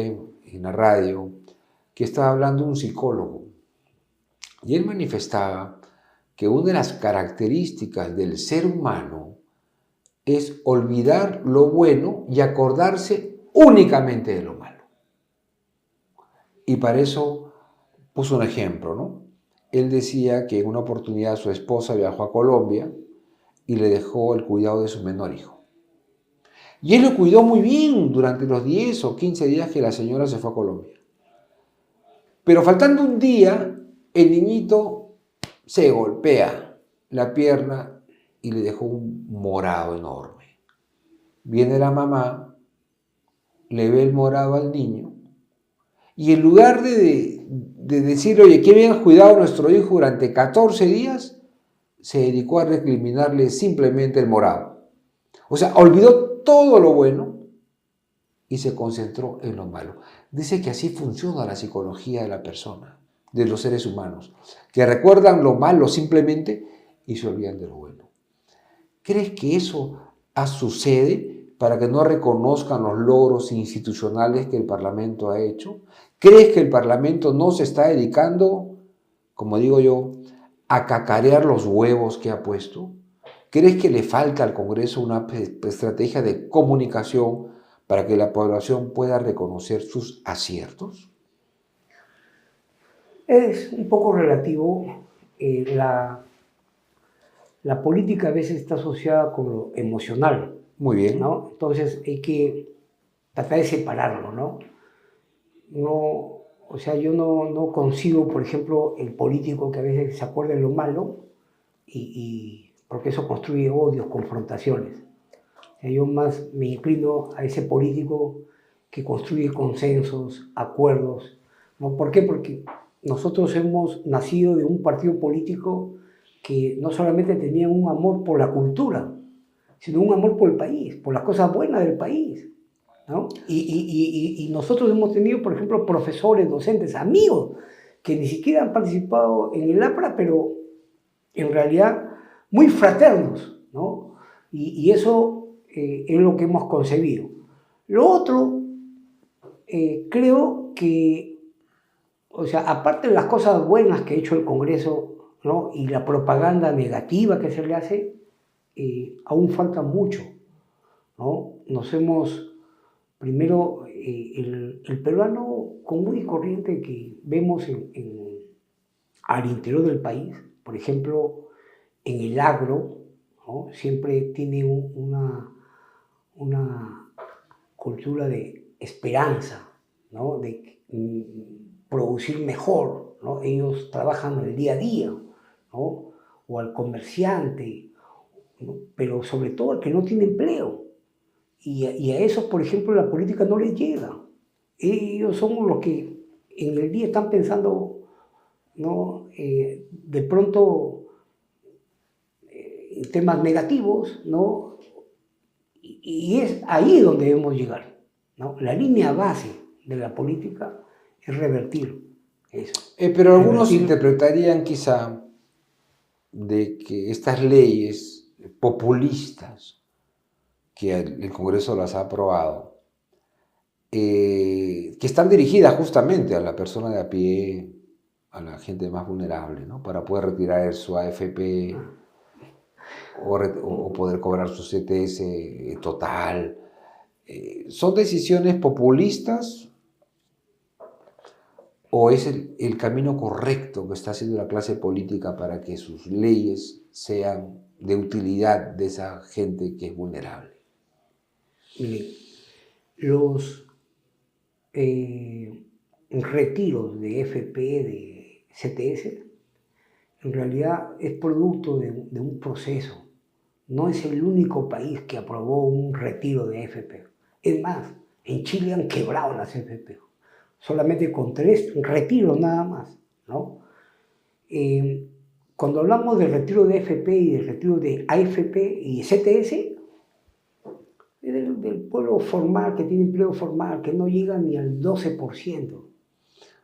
en la radio, que estaba hablando un psicólogo y él manifestaba que una de las características del ser humano es olvidar lo bueno y acordarse únicamente de lo malo. Y para eso puso un ejemplo, ¿no? Él decía que en una oportunidad su esposa viajó a Colombia y le dejó el cuidado de su menor hijo. Y él lo cuidó muy bien durante los 10 o 15 días que la señora se fue a Colombia. Pero faltando un día, el niñito se golpea la pierna y le dejó un morado enorme. Viene la mamá, le ve el morado al niño y en lugar de decirle, oye, qué bien has cuidado a nuestro hijo durante 14 días, se dedicó a recriminarle simplemente el morado. O sea, olvidó todo lo bueno y se concentró en lo malo. Dice que así funciona la psicología de la persona, de los seres humanos, que recuerdan lo malo simplemente y se olvidan de lo bueno. ¿Crees que eso sucede para que no reconozcan los logros institucionales que el Parlamento ha hecho? ¿Crees que el Parlamento no se está dedicando, como digo yo, a cacarear los huevos que ha puesto? ¿Crees que le falta al Congreso una estrategia de comunicación para que la población pueda reconocer sus aciertos? Es un poco relativo. La política a veces está asociada con lo emocional. Muy bien. ¿No? Entonces hay que tratar de separarlo, ¿no? O sea, yo no consigo, por ejemplo, el político que a veces se acuerda de lo malo porque eso construye odios, confrontaciones. O sea, yo más me inclino a ese político que construye consensos, acuerdos, ¿no? ¿Por qué? Porque nosotros hemos nacido de un partido político que no solamente tenía un amor por la cultura, sino un amor por el país, por las cosas buenas del país, ¿no? Y nosotros hemos tenido, por ejemplo, profesores, docentes, amigos, que ni siquiera han participado en el APRA, pero en realidad muy fraternos, ¿no? Y eso es lo que hemos concebido. Lo otro, creo que, o sea, aparte de las cosas buenas que ha hecho el Congreso, ¿no? Y la propaganda negativa que se le hace, aún falta mucho, ¿no? Primero, el peruano común y corriente que vemos al interior del país, por ejemplo, en el agro, ¿no? Siempre tiene una cultura de esperanza, ¿no? De producir mejor, ¿no? Ellos trabajan el día a día, ¿no? O al comerciante, ¿no? Pero sobre todo al que no tiene empleo. Y a esos, por ejemplo, la política no les llega, ellos son los que en el día están pensando, ¿no? De pronto en temas negativos, ¿no? Y es ahí donde debemos llegar, ¿no? La línea base de la política es revertir eso. Pero algunos Revertir, interpretarían quizá de que estas leyes populistas que el Congreso las ha aprobado, que están dirigidas justamente a la persona de a pie, a la gente más vulnerable, ¿no? Para poder retirar su AFP o poder cobrar su CTS total. ¿Son decisiones populistas o es el camino correcto que está haciendo la clase política para que sus leyes sean de utilidad de esa gente que es vulnerable? miren, los retiros de FP, de CTS, en realidad es producto de un proceso. No es el único país que aprobó un retiro de FP. Es más, en Chile han quebrado las FP, solamente con 3 retiros nada más, ¿no? Cuando hablamos del retiro de FP y del retiro de AFP y CTS, del pueblo formal, que tiene empleo formal, que no llega ni al 12%.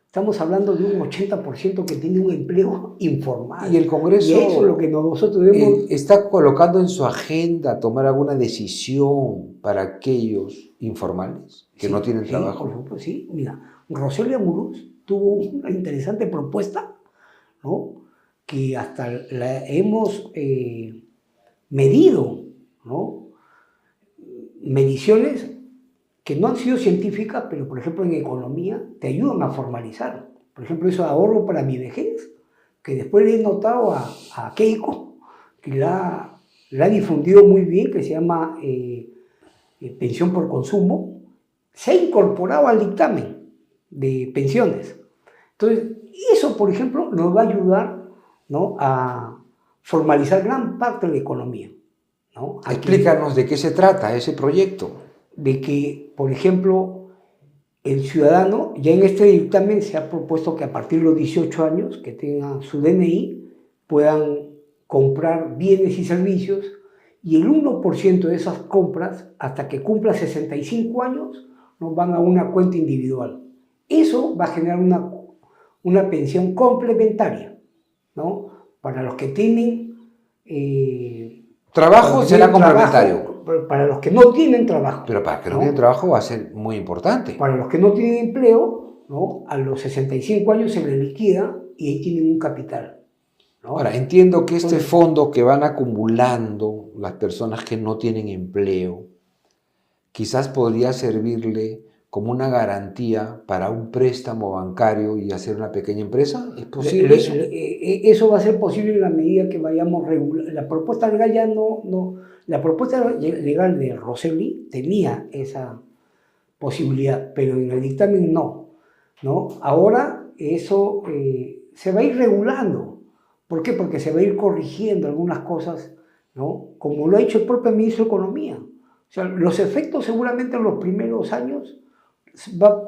Estamos hablando de un 80% que tiene un empleo informal. Y el Congreso y eso es lo que nosotros debemos... está colocando en su agenda tomar alguna decisión para aquellos informales que no tienen trabajo. Por supuesto, sí. Mira, Roselia Amuruz tuvo una interesante propuesta, ¿no? Que hasta la hemos medido, ¿no? Mediciones que no han sido científicas, pero por ejemplo en economía te ayudan a formalizar. Por ejemplo, eso de ahorro para mi vejez, que después le he notado a Keiko, que la ha difundido muy bien, que se llama pensión por consumo, se ha incorporado al dictamen de pensiones. Entonces, eso, por ejemplo, nos va a ayudar, ¿no? A formalizar gran parte de la economía, ¿no? Explícanos de qué se trata ese proyecto. De que, por ejemplo, el ciudadano, ya en este dictamen se ha propuesto que a partir de los 18 años, que tengan su DNI, puedan comprar bienes y servicios, y el 1% de esas compras, hasta que cumpla 65 años, nos van a una cuenta individual. Eso va a generar una pensión complementaria, ¿no? Para los que tienen... trabajo será complementario. Para los que no tienen trabajo. Pero para los que no tienen trabajo va a ser muy importante. Para los que no tienen empleo, ¿no? A los 65 años se les liquida y ahí tienen un capital, ¿no? Ahora, entiendo que este fondo que van acumulando las personas que no tienen empleo, quizás podría servirle como una garantía para un préstamo bancario y hacer una pequeña empresa. ¿Es posible eso? Eso va a ser posible en la medida que vayamos regulando. La propuesta legal ya no. La propuesta legal de Rosselli tenía esa posibilidad, pero en el dictamen no. Ahora eso se va a ir regulando. ¿Por qué? Porque se va a ir corrigiendo algunas cosas, ¿no? Como lo ha hecho el propio ministro de Economía. O sea, los efectos seguramente en los primeros años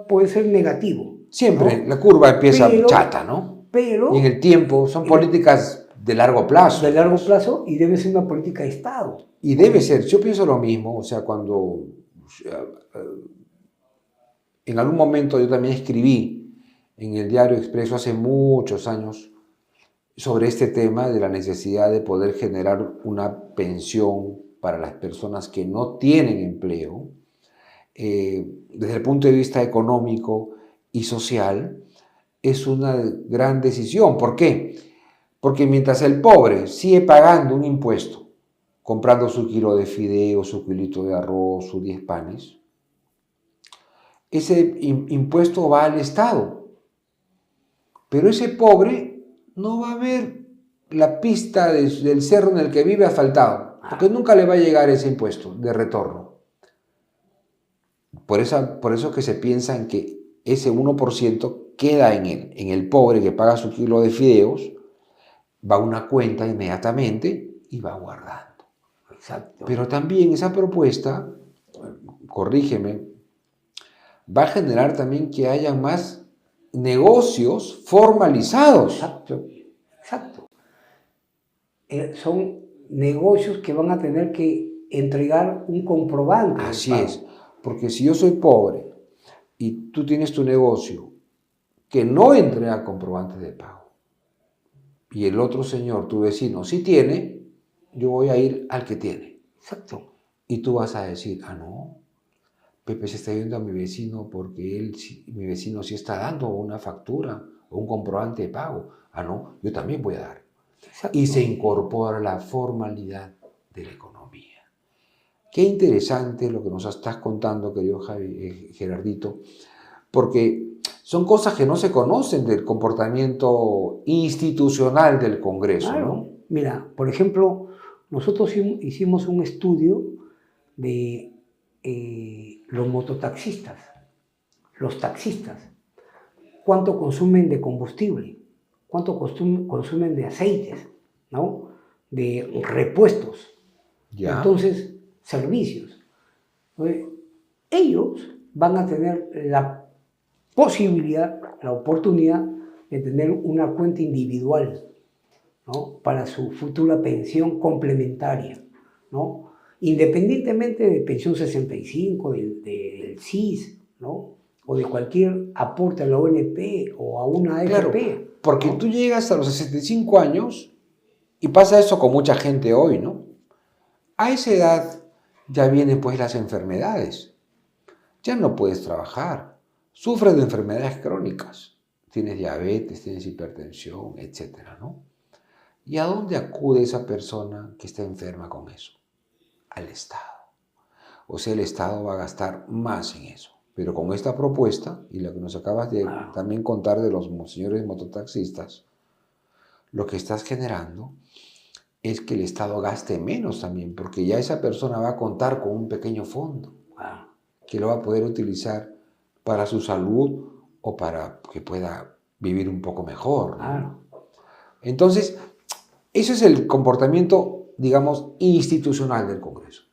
puede ser negativo. Siempre, ¿no? la curva empieza chata, ¿no? Pero... Y en el tiempo son políticas de largo plazo. De largo plazo, y debe ser una política de Estado. Y debe ser, yo pienso lo mismo, o sea, cuando en algún momento yo también escribí en el Diario Expreso hace muchos años sobre este tema de la necesidad de poder generar una pensión para las personas que no tienen empleo, desde el punto de vista económico y social, es una gran decisión. ¿Por qué? Porque mientras el pobre sigue pagando un impuesto, comprando su kilo de fideo, su kilito de arroz, sus 10 panes, ese impuesto va al Estado. Pero ese pobre no va a ver la pista del cerro en el que vive asfaltado, porque nunca le va a llegar ese impuesto de retorno. Por eso que se piensa en que ese 1% queda en el pobre que paga su kilo de fideos, va a una cuenta inmediatamente y va guardando. Exacto. Pero también esa propuesta, corrígeme, va a generar también que haya más negocios formalizados. Exacto, exacto. Son negocios que van a tener que entregar un comprobante de Así pago. es, porque si yo soy pobre y tú tienes tu negocio que no entrega comprobantes de pago y el otro señor, tu vecino, sí tiene, yo voy a ir al que tiene. Exacto. Y tú vas a decir, ah, no, Pepe se está yendo a mi vecino porque mi vecino sí está dando una factura o un comprobante de pago. Ah, no, yo también voy a dar. Exacto. Y se incorpora la formalidad de la economía. Qué interesante lo que nos estás contando, querido Gerardito, porque son cosas que no se conocen del comportamiento institucional del Congreso, Claro. ¿no? Mira, por ejemplo, nosotros hicimos un estudio de los mototaxistas, los taxistas, cuánto consumen de combustible, cuánto consumen de aceites, ¿no? De repuestos, Ya. entonces servicios. Entonces, ellos van a tener la posibilidad, la oportunidad de tener una cuenta individual, ¿no? Para su futura pensión complementaria, ¿no? Independientemente de pensión 65, del CIS, ¿no? O de cualquier aporte a la ONP o a una Claro, AFP. porque ¿no? tú llegas a los 65 años y pasa eso con mucha gente hoy, ¿no? A esa edad ya vienen pues las enfermedades. Ya no puedes trabajar. Sufres de enfermedades crónicas. Tienes diabetes, tienes hipertensión, etcétera, ¿no? ¿Y a dónde acude esa persona que está enferma con eso? Al Estado. O sea, el Estado va a gastar más en eso. Pero con esta propuesta, y lo que nos acabas de también contar de los señores mototaxistas, lo que estás generando es que el Estado gaste menos también, porque ya esa persona va a contar con un pequeño fondo que lo va a poder utilizar para su salud o para que pueda vivir un poco mejor, ¿no? Entonces, ese es el comportamiento, digamos, institucional del Congreso.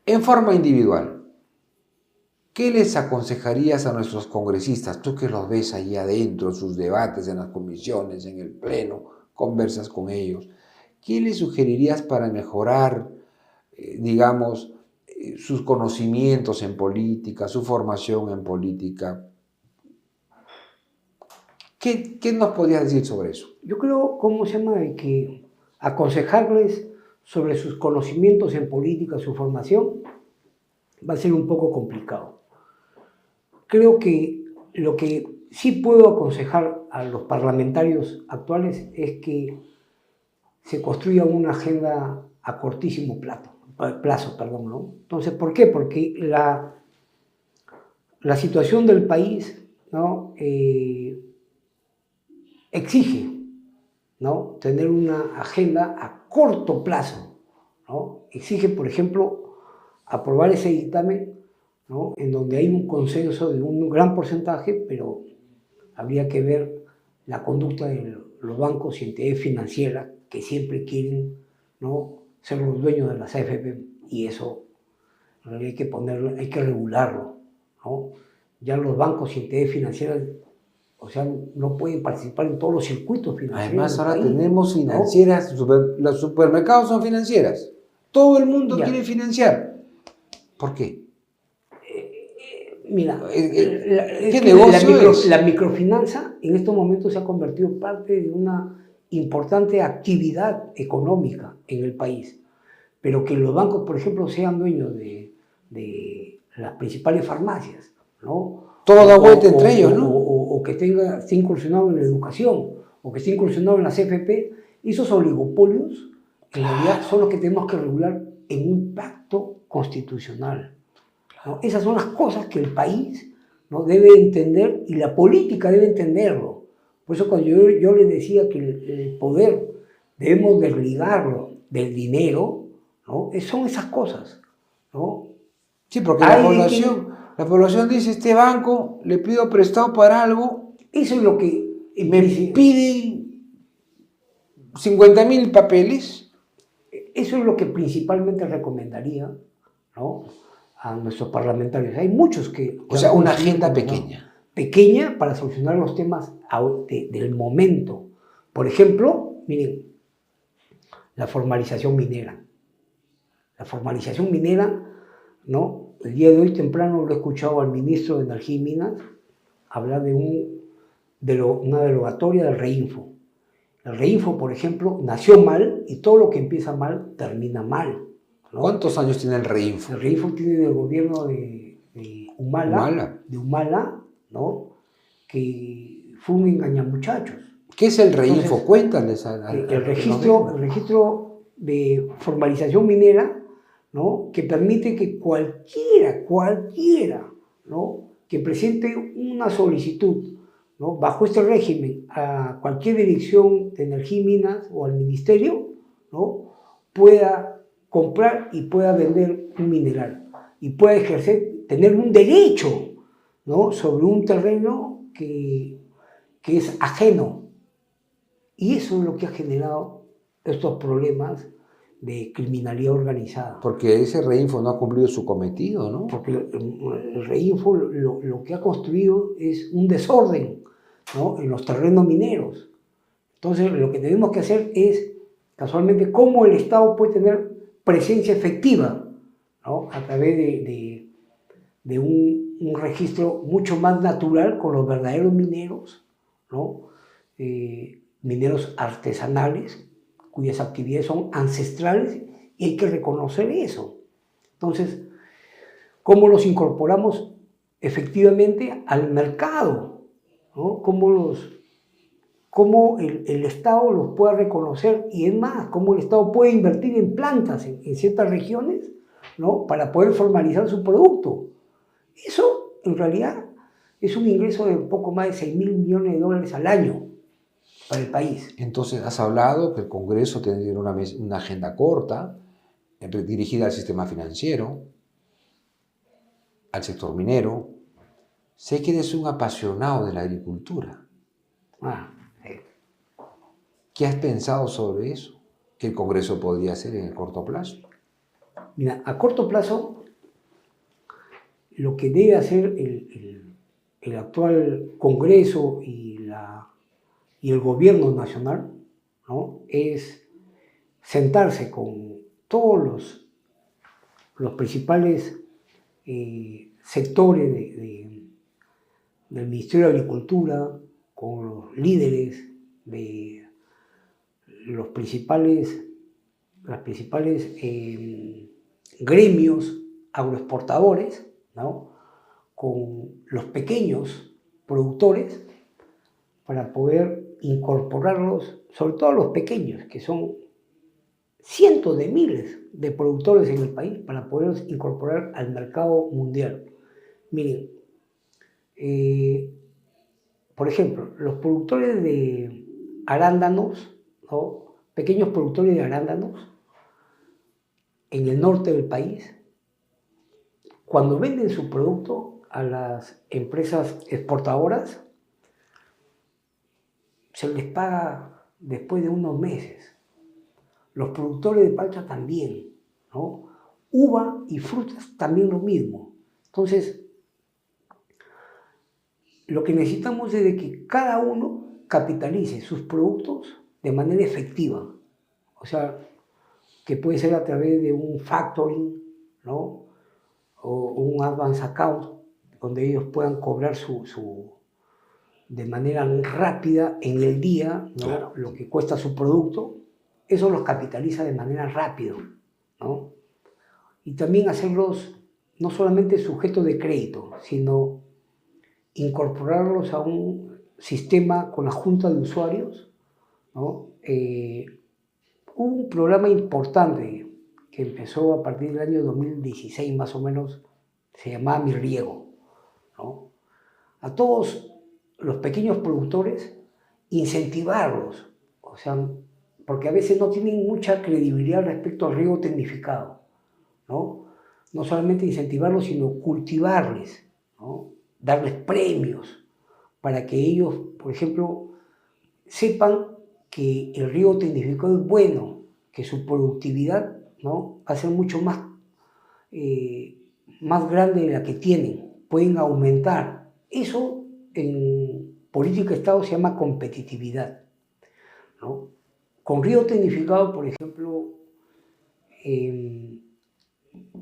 En forma individual, ¿qué les aconsejarías a nuestros congresistas? Tú que los ves ahí adentro, en sus debates, en las comisiones, en el pleno, conversas con ellos. ¿Qué les sugerirías para mejorar, digamos, sus conocimientos en política, su formación en política? ¿Qué nos podrías decir sobre eso? Yo creo, ¿cómo se llama? De que aconsejarles sobre sus conocimientos en política, su formación, va a ser un poco complicado. Creo que lo que sí puedo aconsejar a los parlamentarios actuales es que se construya una agenda a cortísimo plazo, ¿no? Entonces, ¿por qué? Porque la situación del país, ¿no? Exige, ¿no? Tener una agenda a corto plazo, ¿no? Exige, por ejemplo, aprobar ese dictamen, ¿no? En donde hay un consenso de un gran porcentaje, pero habría que ver la conducta de los bancos y entidades financieras que siempre quieren, ¿no? Ser los dueños de las AFP, y eso hay que regularlo, ¿no? Ya los bancos y entidades financieras, o sea, no pueden participar en todos los circuitos financieros. Además, ahora del país, tenemos financieras, ¿no? Los supermercados son financieras. Todo el mundo quiere financiar. ¿Por qué? Mira, ¿qué negocio es? La microfinanza en estos momentos se ha convertido en parte de una importante actividad económica en el país. Pero que los bancos, por ejemplo, sean dueños de las principales farmacias, ¿no? Todo da vuelta entre ellos, ¿no? O que esté incursionado en la educación, o que esté incursionado en la CFP, esos oligopolios, en realidad, son los que tenemos que regular en un pacto constitucional, ¿no? Esas son las cosas que el país, ¿no? Debe entender, y la política debe entenderlo. Por eso cuando yo les decía que el poder debemos desligarlo del dinero, ¿no? Son esas cosas, ¿no? Sí, porque la población dice, este banco le pido prestado para algo, eso es lo que me pide 50.000 papeles. Eso es lo que principalmente recomendaría, ¿no? a nuestros parlamentarios. Hay muchos que... O sea, una agenda pequeña. Pequeña para solucionar los temas del momento. Por ejemplo, miren, la formalización minera. La formalización minera, ¿no? El día de hoy temprano lo he escuchado al ministro de Energía y Minas hablar de una derogatoria del REINFO. El REINFO, por ejemplo, nació mal y todo lo que empieza mal termina mal, ¿no? ¿Cuántos años tiene el REINFO? El REINFO tiene del gobierno de Humala, ¿no? Que fue un engañamuchachos. ¿Qué es el REINFO? Cuéntales. El registro de formalización minera, ¿no? Que permite que cualquiera, ¿no? Que presente una solicitud, ¿no? Bajo este régimen a cualquier dirección de energía y minas o al ministerio, ¿no? Pueda comprar y pueda vender un mineral y pueda tener un derecho, ¿no? Sobre un terreno que es ajeno. Y eso es lo que ha generado estos problemas de criminalidad organizada. Porque ese REINFO no ha cumplido su cometido, ¿no? Porque el REINFO lo que ha construido es un desorden, ¿no? En los terrenos mineros. Entonces, lo que tenemos que hacer es, casualmente, cómo el Estado puede tener presencia efectiva, ¿no? A través de un registro mucho más natural con los verdaderos mineros, ¿no? Mineros artesanales, cuyas actividades son ancestrales y hay que reconocer eso. Entonces, ¿cómo los incorporamos efectivamente al mercado? ¿No? ¿Cómo el Estado los pueda reconocer? Y es más, ¿cómo el Estado puede invertir en plantas en ciertas regiones, ¿no? Para poder formalizar su producto? Eso, en realidad, es un ingreso de poco más de 6.000 millones de dólares al año para el país. Entonces, has hablado que el Congreso tiene que tener una agenda corta, dirigida al sistema financiero, al sector minero. Sé que eres un apasionado de la agricultura. Sí. ¿Qué has pensado sobre eso? ¿Qué el Congreso podría hacer en el corto plazo? Mira, a corto plazo, lo que debe hacer el actual Congreso y el gobierno nacional, ¿no? Es sentarse con todos los principales sectores del Ministerio de Agricultura, con los líderes de los principales gremios agroexportadores, ¿no? Con los pequeños productores, para poder incorporarlos, sobre todo a los pequeños, que son cientos de miles de productores en el país, para poderlos incorporar al mercado mundial. Miren, por ejemplo, los productores de arándanos, ¿no? Pequeños productores de arándanos en el norte del país, cuando venden su producto a las empresas exportadoras, se les paga después de unos meses. Los productores de palta también, ¿no? Uva y frutas también lo mismo. Entonces, lo que necesitamos es de que cada uno capitalice sus productos de manera efectiva. O sea, que puede ser a través de un factoring, ¿no? O un advance account, donde ellos puedan cobrar de manera rápida en el día, ¿no? Claro. Lo que cuesta su producto. Eso los capitaliza de manera rápida, ¿no? Y también hacerlos no solamente sujetos de crédito, sino incorporarlos a un sistema con la junta de usuarios, ¿no? Un programa importante que empezó a partir del año 2016 más o menos, se llamaba Mi Riego, ¿no? A todos los pequeños productores, incentivarlos, o sea, porque a veces no tienen mucha credibilidad respecto al riego tecnificado, ¿no? No solamente incentivarlos, sino cultivarles, ¿no? Darles premios para que ellos, por ejemplo, sepan que el riego tecnificado es bueno, que su productividad, ¿no? Va a ser mucho más grande de la que tienen, pueden aumentar. Eso en política de Estado se llama competitividad, ¿no? Con Río Tecnificado, por ejemplo, en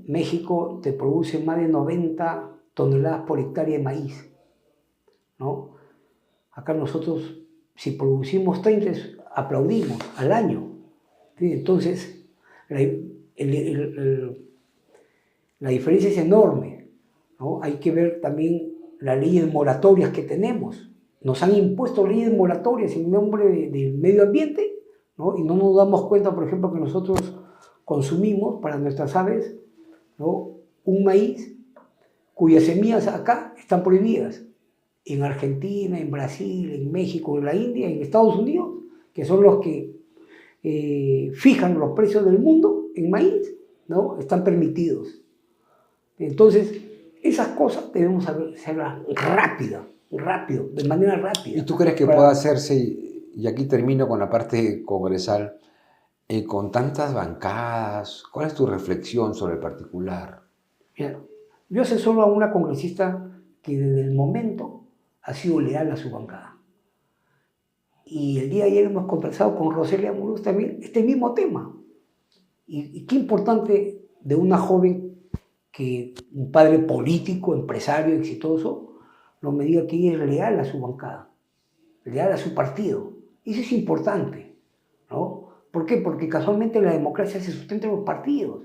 México te produce más de 90 toneladas por hectárea de maíz, ¿no? Acá nosotros, si producimos 30, aplaudimos al año. ¿Sí? Entonces, la diferencia es enorme, ¿no? Hay que ver también las leyes moratorias que tenemos. Nos han impuesto leyes moratorias en nombre del medio ambiente, ¿no? Y no nos damos cuenta, por ejemplo, que nosotros consumimos para nuestras aves, ¿no?, un maíz cuyas semillas acá están prohibidas. En Argentina, en Brasil, en México, en la India, en Estados Unidos, que son los que fijan los precios del mundo en maíz, ¿no?, están permitidos. Entonces, esas cosas debemos hacerlas rápido, de manera rápida. ¿Y tú crees que pueda hacerse, y aquí termino con la parte congresal, con tantas bancadas? ¿Cuál es tu reflexión sobre el particular? Mira, yo asesoro a una congresista que desde el momento ha sido leal a su bancada. Y el día de ayer hemos conversado con Roselia Amorós también este mismo tema. Y qué importante de una joven que un padre político, empresario, exitoso, no me diga que ella es leal a su bancada, leal a su partido. Eso es importante, ¿no? ¿Por qué? Porque casualmente la democracia se sustenta en los partidos.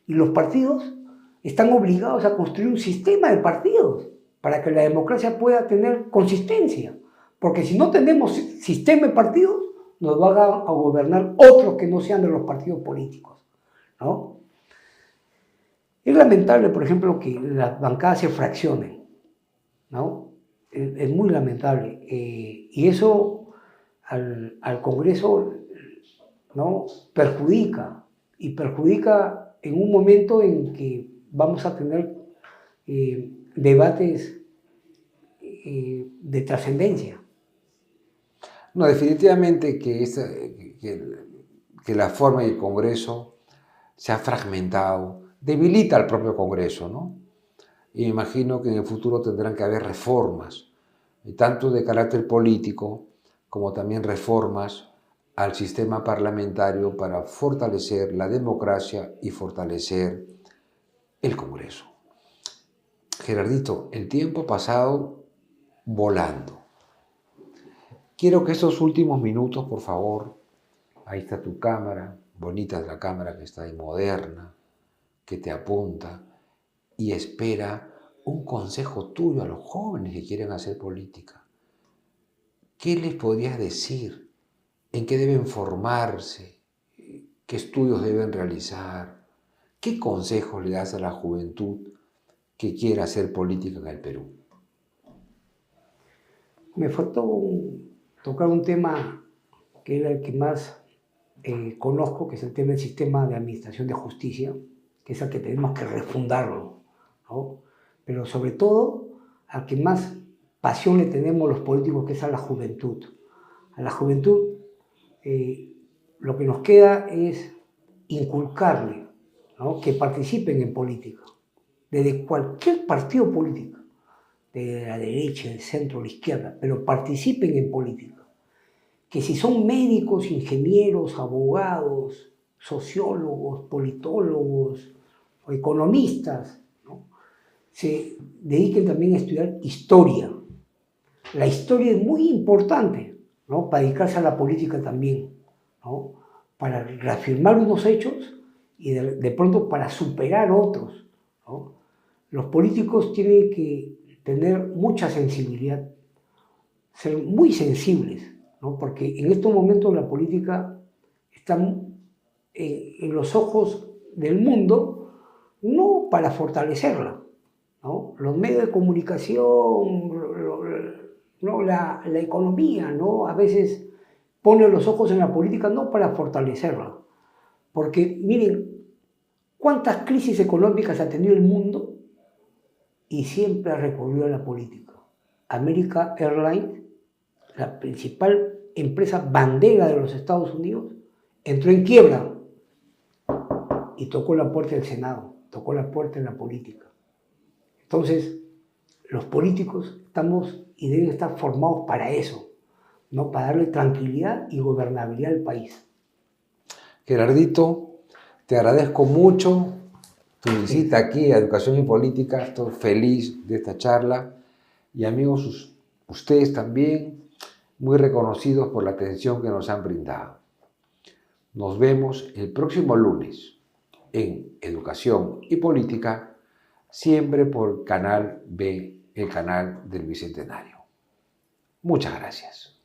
Y los partidos están obligados a construir un sistema de partidos para que la democracia pueda tener consistencia. Porque si no tenemos sistema de partidos, nos van a gobernar otros que no sean de los partidos políticos, ¿no? Es lamentable, por ejemplo, que las bancadas se fraccionen, ¿no? Es muy lamentable. Y eso al Congreso, ¿no?, perjudica. Y perjudica en un momento en que vamos a tener debates de trascendencia. No, definitivamente que la forma del Congreso se ha fragmentado, debilita al propio Congreso, ¿no? Y me imagino que en el futuro tendrán que haber reformas, tanto de carácter político como también reformas al sistema parlamentario para fortalecer la democracia y fortalecer el Congreso. Gerardito, el tiempo ha pasado volando. Quiero que estos últimos minutos, por favor, ahí está tu cámara, bonita es la cámara que está ahí, moderna, que te apunta y espera un consejo tuyo a los jóvenes que quieren hacer política. ¿Qué les podrías decir? ¿En qué deben formarse? ¿Qué estudios deben realizar? ¿Qué consejos le das a la juventud que quiera hacer política en el Perú? Me faltó tocar un tema que era el que más conozco, que es el tema del sistema de administración de justicia, que es el que tenemos que refundarlo, ¿no? Pero sobre todo, al que más pasión le tenemos los políticos, que es a la juventud. A la juventud lo que nos queda es inculcarle, ¿no?, que participen en política, desde cualquier partido político, de la derecha, del centro, la izquierda, pero participen en política. Que si son médicos, ingenieros, abogados, sociólogos, politólogos o economistas, ¿no?, se dediquen también a estudiar historia. La historia es muy importante, ¿no?, para dedicarse a la política también, ¿no?, para reafirmar unos hechos y de pronto para superar otros, ¿no? Los políticos tienen que tener mucha sensibilidad, ser muy sensibles, ¿no?, porque en estos momentos la política está en los ojos del mundo, no para fortalecerla, ¿no? Los medios de comunicación, ¿no?, la economía, ¿no?, a veces pone los ojos en la política no para fortalecerla, porque miren cuántas crisis económicas ha tenido el mundo y siempre ha recurrido a la política. American Airlines, la principal empresa bandera de los Estados Unidos, entró en quiebra y tocó la puerta del Senado, tocó la puerta de la política. Entonces, los políticos estamos y deben estar formados para eso, ¿no? Para darle tranquilidad y gobernabilidad al país. Gerardito, te agradezco mucho tu visita aquí a Educación y Política. Estoy feliz de esta charla. Y amigos, ustedes también, muy reconocidos por la atención que nos han brindado. Nos vemos el próximo lunes en Educación y Política, siempre por Canal B, el canal del Bicentenario. Muchas gracias.